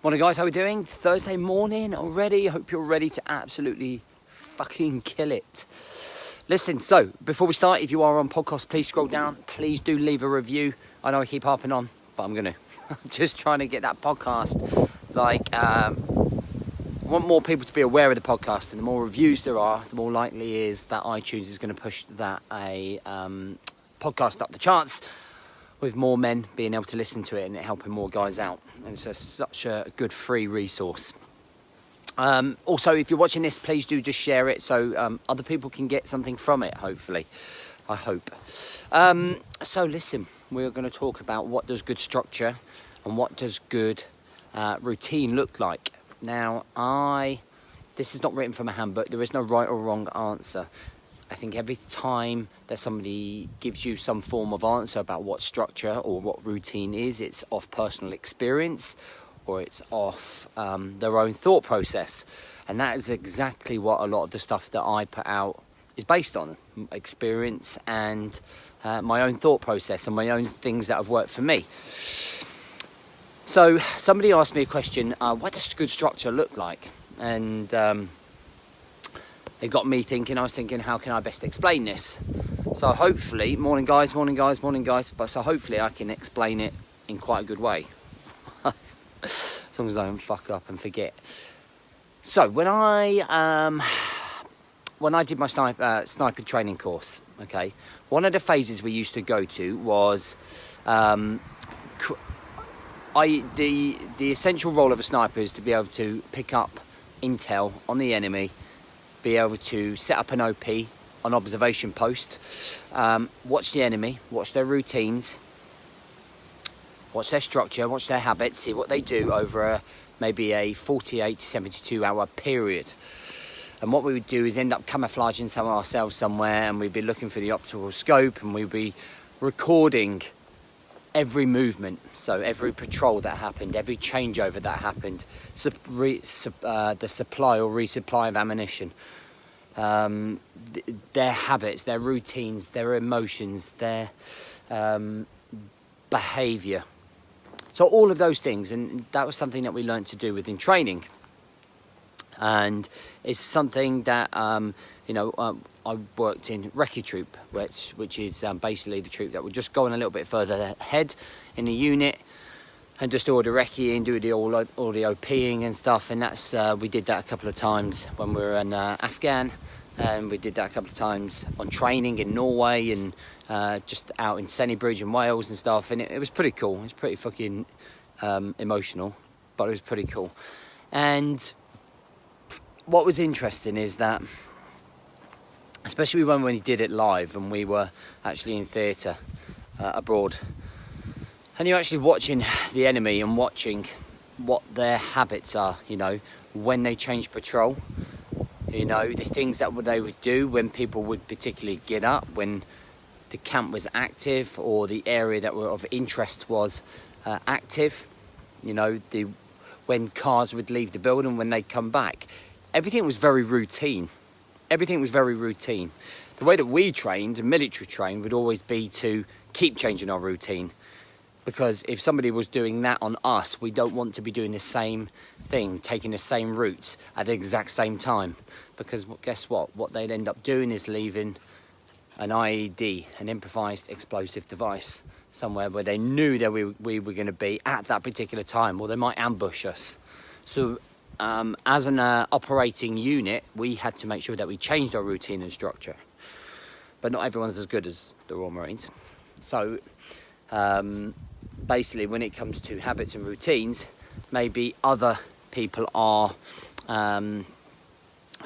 Morning guys, how are we doing? Thursday morning already. Hope you're ready to absolutely fucking kill it. Listen, so before we start, if you are on podcast, please scroll down. Please do leave a review. I know I keep harping on, but I'm gonna. I'm just trying to get that podcast. I want more people to be aware of the podcast, and the more reviews there are, the more likely is that iTunes is going to push that podcast up the charts, with more men being able to listen to it and it helping more guys out. And it's such a good free resource. Also, if you're watching this, please do just share it so other people can get something from it, hopefully. I hope. So listen, we're going to talk about what does good structure and what does good routine look like. Now, this is not written from a handbook. There is no right or wrong answer. I think every time that somebody gives you some form of answer about what structure or what routine is, it's off personal experience or it's off their own thought process. And that is exactly what a lot of the stuff that I put out is based on. Experience and my own thought process and my own things that have worked for me. So somebody asked me a question, what does good structure look like? And it got me thinking. I was thinking, how can I best explain this? So hopefully, morning guys. But so hopefully I can explain it in quite a good way. As long as I don't fuck up and forget. So when I did my sniper training course, okay, one of the phases we used to go to was the essential role of a sniper is to be able to pick up intel on the enemy, be able to set up an OP on observation post, watch the enemy, watch their routines, watch their structure, watch their habits, see what they do over maybe a 48 to 72 hour period. And what we would do is end up camouflaging ourselves somewhere, and we'd be looking for the optical scope, and we'd be recording every movement, so every patrol that happened, every changeover that happened, the supply or resupply of ammunition, their habits, their routines, their emotions, their behaviour. So all of those things, and that was something that we learned to do within training. And it's something that, I worked in Recce Troop, which is basically the troop that would just go on a little bit further ahead in the unit and just do all the recceing, do all the OPing and stuff. And that's we did that a couple of times when we were in Afghan, and we did that a couple of times on training in Norway and just out in Sennybridge in Wales and stuff. And it was pretty cool. It was pretty fucking emotional, but it was pretty cool. And what was interesting is that, especially when we did it live and we were actually in theatre abroad, and you're actually watching the enemy and watching what their habits are, when they change patrol, the things that they would do when people would particularly get up, when the camp was active or the area that were of interest was active, when cars would leave the building, when they'd come back. Everything was very routine. The way that we trained, military trained, would always be to keep changing our routine. Because if somebody was doing that on us, we don't want to be doing the same thing, taking the same routes at the exact same time. Because guess what? What they'd end up doing is leaving an IED, an improvised explosive device, somewhere where they knew that we were going to be at that particular time, or they might ambush us. So as an operating unit, we had to make sure that we changed our routine and structure. But not everyone's as good as the Royal Marines. So basically, when it comes to habits and routines, maybe other people are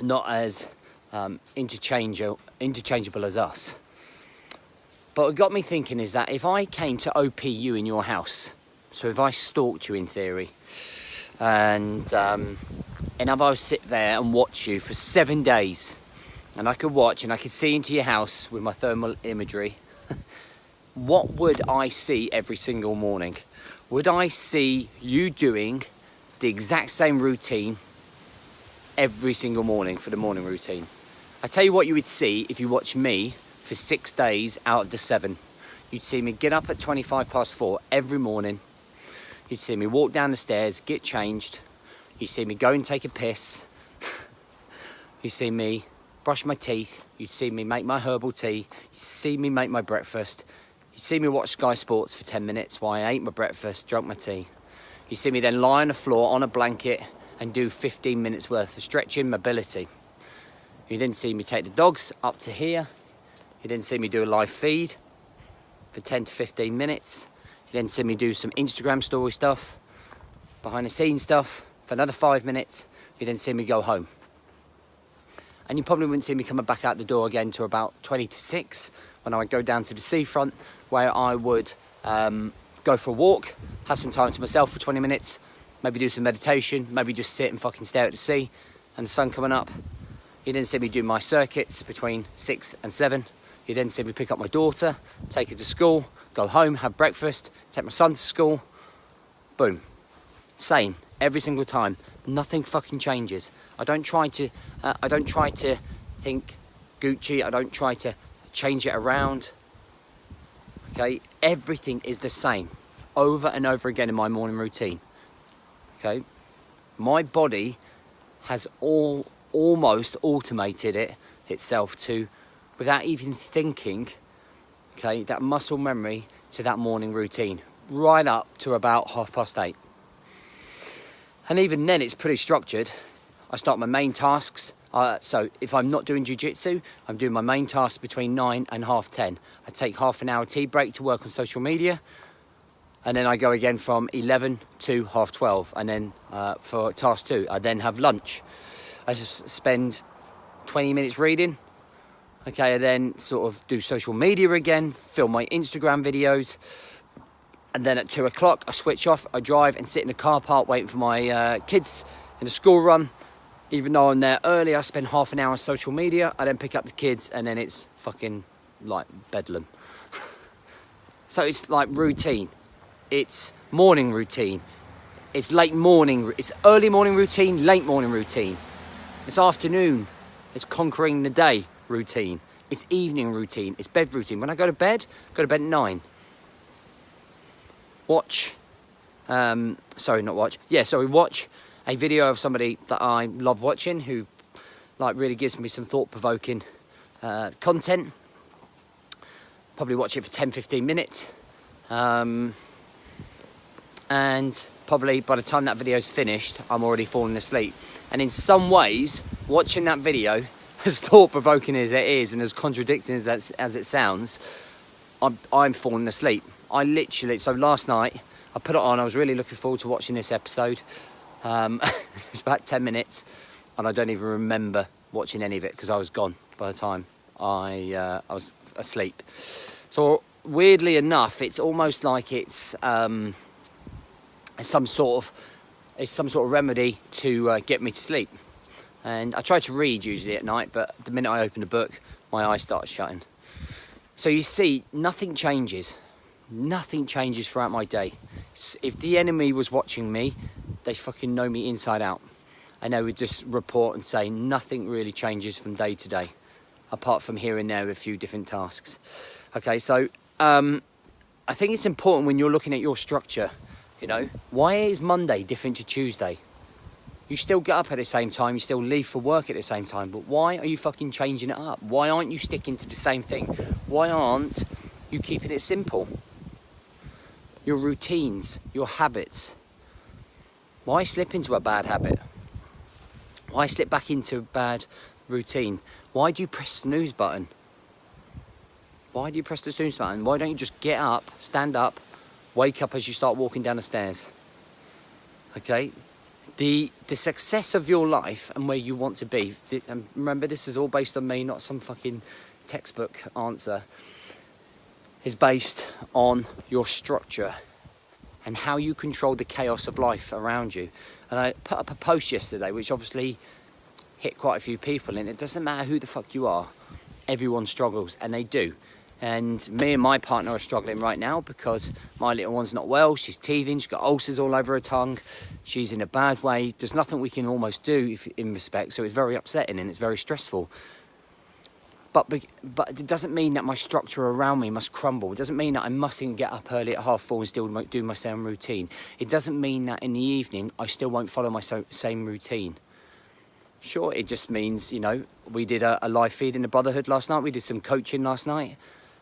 not as interchangeable as us. But what got me thinking is that if I came to OP you in your house, so if I stalked you in theory, and if I would sit there and watch you for 7 days, and I could watch and I could see into your house with my thermal imagery, what would I see every single morning? Would I see you doing the exact same routine every single morning for the morning routine? I tell you what you would see if you watch me for 6 days out of the 7. You'd see me get up at 4:25 every morning. You'd see me walk down the stairs, get changed. You'd see me go and take a piss. You'd see me brush my teeth. You'd see me make my herbal tea. You'd see me make my breakfast. You'd see me watch Sky Sports for 10 minutes while I ate my breakfast, drank my tea. You'd see me then lie on the floor on a blanket and do 15 minutes worth of stretching, mobility. You then see me take the dogs up to here. You then see me do a live feed for 10 to 15 minutes. You then see me do some Instagram story stuff, behind the scenes stuff for another 5 minutes. You then see me go home. And you probably wouldn't see me coming back out the door again to about 20 to 6 when I would go down to the seafront, where I would go for a walk, have some time to myself for 20 minutes, maybe do some meditation, maybe just sit and fucking stare at the sea and the sun coming up. You then see me do my circuits between 6 and 7. You then see me pick up my daughter, take her to school, go home, have breakfast, take my son to school. Boom. Same every single time. Nothing fucking changes. I don't try to think Gucci. I don't try to change it around. Okay, everything is the same over and over again in my morning routine. Okay, my body has almost automated itself to, without even thinking, okay, that muscle memory to that morning routine, right up to about 8:30. And even then it's pretty structured. I start my main tasks. So if I'm not doing jiu-jitsu, I'm doing my main tasks between 9 and 10:30. I take half an hour tea break to work on social media. And then I go again from 11 to 12:30. And then for task 2, I then have lunch. I just spend 20 minutes reading. Okay, I then sort of do social media again, film my Instagram videos. And then at 2 o'clock, I switch off, I drive and sit in the car park waiting for my kids in the school run. Even though I'm there early, I spend half an hour on social media. I then pick up the kids and then it's fucking like bedlam. So it's like routine. It's morning routine. It's late morning. It's early morning routine, late morning routine. It's afternoon. It's conquering the day routine. It's evening routine. It's bed routine. When I go to bed at 9. Watch a video of somebody that I love watching, who like really gives me some thought-provoking content. Probably watch it for 10-15 minutes. And probably by the time that video's finished, I'm already falling asleep. And in some ways, watching that video, as thought-provoking as it is and as contradicting as it sounds, I'm falling asleep. So last night, I put it on. I was really looking forward to watching this episode. It was about 10 minutes, and I don't even remember watching any of it because I was gone by the time I was asleep. So weirdly enough, it's almost like it's some sort of remedy to get me to sleep. And I try to read usually at night, but the minute I open a book, my eyes start shutting. So you see, nothing changes. Nothing changes throughout my day. If the enemy was watching me, they fucking know me inside out. And they would just report and say nothing really changes from day to day, apart from here and there a few different tasks. Okay, so I think it's important when you're looking at your structure, you know, why is Monday different to Tuesday? You still get up at the same time, you still leave for work at the same time, but why are you fucking changing it up? Why aren't you sticking to the same thing? Why aren't you keeping it simple? Your routines, your habits. Why slip into a bad habit? Why slip back into a bad routine? Why do you press snooze button? Why do you press the snooze button? Why don't you just get up, stand up, wake up as you start walking down the stairs? Okay? The success of your life and where you want to be, and remember this is all based on me, not some fucking textbook answer, is based on your structure and how you control the chaos of life around you. And I put up a post yesterday which obviously hit quite a few people, and it doesn't matter who the fuck you are, everyone struggles, and they do. And me and my partner are struggling right now because my little one's not well, she's teething, she's got ulcers all over her tongue, she's in a bad way, there's nothing we can almost do in respect, so it's very upsetting and it's very stressful. But it doesn't mean that my structure around me must crumble. It doesn't mean that I mustn't get up early at 4:30 and still do my same routine. It doesn't mean that in the evening I still won't follow my same routine. Sure, it just means, you know, we did a live feed in the Brotherhood last night. We did some coaching last night.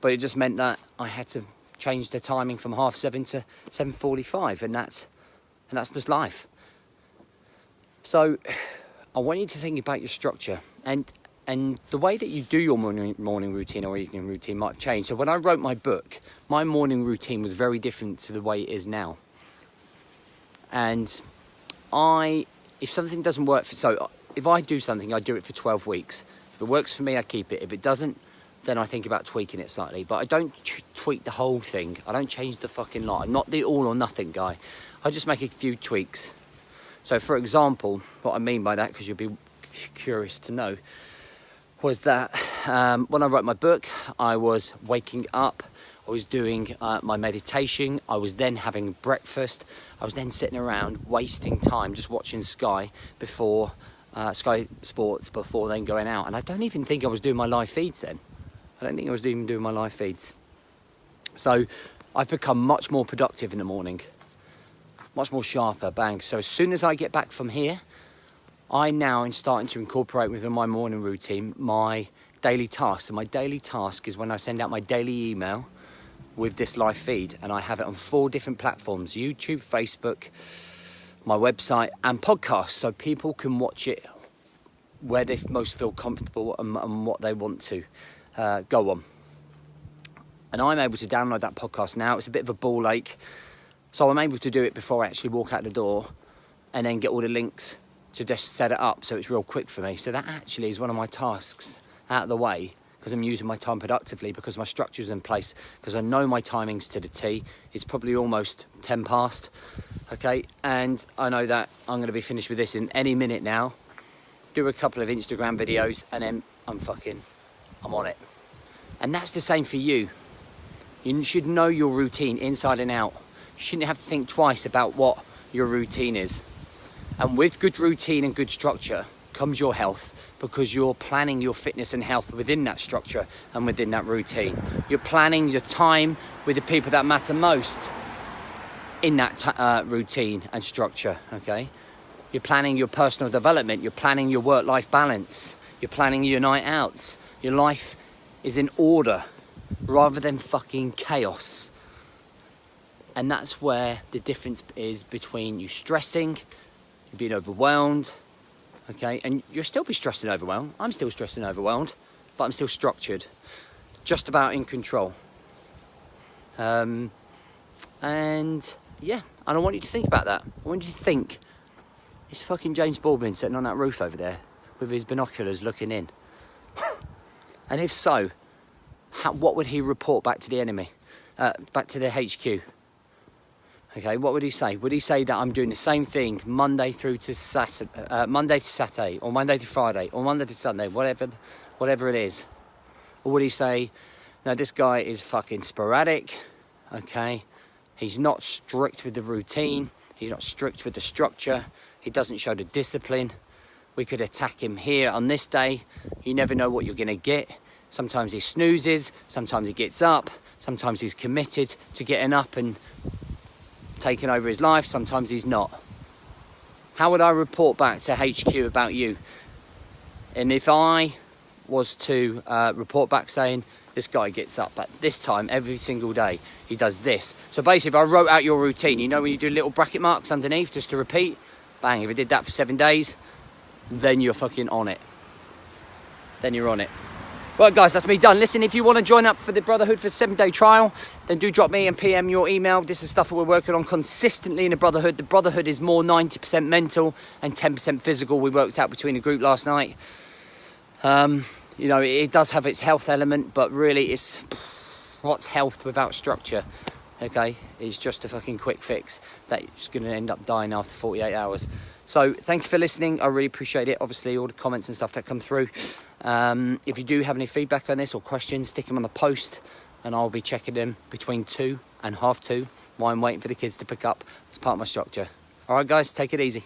But it just meant that I had to change the timing from 7:30 to 7:45. And that's just life. So I want you to think about your structure. And the way that you do your morning routine or evening routine might have changed. So when I wrote my book, my morning routine was very different to the way it is now. And if something doesn't work, if I do something, I do it for 12 weeks. If it works for me, I keep it. If it doesn't, then I think about tweaking it slightly. But I don't tweak the whole thing. I don't change the fucking lot. I'm not the all or nothing guy. I just make a few tweaks. So for example, what I mean by that, because you'll be curious to know, was that when I wrote my book, I was waking up, I was doing my meditation, I was then having breakfast, I was then sitting around wasting time just watching Sky Sports before then going out. And I don't even think I was doing my live feeds then. I don't think I was even doing my live feeds. So I've become much more productive in the morning, much more sharper, bang. So as soon as I get back from here, I now am starting to incorporate within my morning routine my daily tasks. And my daily task is when I send out my daily email with this live feed, and I have it on 4 different platforms: YouTube, Facebook, my website, and podcasts, so people can watch it where they most feel comfortable and what they want to go on. And I'm able to download that podcast now. It's a bit of a ball ache, so I'm able to do it before I actually walk out the door, and then get all the links to just set it up so it's real quick for me. So that actually is one of my tasks out of the way, because I'm using my time productively, because my structure's in place, because I know my timings to the T. It's probably almost 10 past, okay? And I know that I'm going to be finished with this in any minute now. Do a couple of Instagram videos, and then I'm on it. And that's the same for you. You should know your routine inside and out. You shouldn't have to think twice about what your routine is. And with good routine and good structure comes your health, because you're planning your fitness and health within that structure and within that routine. You're planning your time with the people that matter most in that routine and structure, okay? You're planning your personal development. You're planning your work-life balance. You're planning your night outs. Your life is in order rather than fucking chaos. And that's where the difference is between you stressing, you being overwhelmed, okay? And you'll still be stressed and overwhelmed. I'm still stressed and overwhelmed, but I'm still structured, just about in control. And yeah, and I want you to think about that. I want you to think, is fucking James Baldwin sitting on that roof over there with his binoculars looking in? And if so, what would he report back to the enemy, back to the HQ? Okay, what would he say? Would he say that I'm doing the same thing Monday through to Saturday, Monday to Saturday, or Monday to Friday, or Monday to Sunday, whatever it is? Or would he say, no, this guy is fucking sporadic, okay? He's not strict with the routine. He's not strict with the structure. He doesn't show the discipline. We could attack him here on this day. You never know what you're going to get. Sometimes he snoozes. Sometimes he gets up. Sometimes he's committed to getting up and taking over his life. Sometimes he's not. How would I report back to HQ about you? And if I was to report back saying, this guy gets up at this time every single day, he does this. So basically, if I wrote out your routine, you know when you do little bracket marks underneath just to repeat? Bang, if I did that for 7 days, then you're fucking on it. Then you're on it. Well, guys, that's me done. Listen, if you want to join up for the Brotherhood for 7-day trial, then do drop me and PM your email. This is stuff that we're working on consistently in the Brotherhood. The Brotherhood is more 90% mental and 10% physical. We worked out between the group last night. You know, it does have its health element, but really it's, what's health without structure? Okay, it's just a fucking quick fix that's going to end up dying after 48 hours. So thank you for listening. I really appreciate it. Obviously, all the comments and stuff that come through. If you do have any feedback on this or questions, stick them on the post, and I'll be checking them between 2 and 2:30 while I'm waiting for the kids to pick up as part of my structure. All right, guys, take it easy.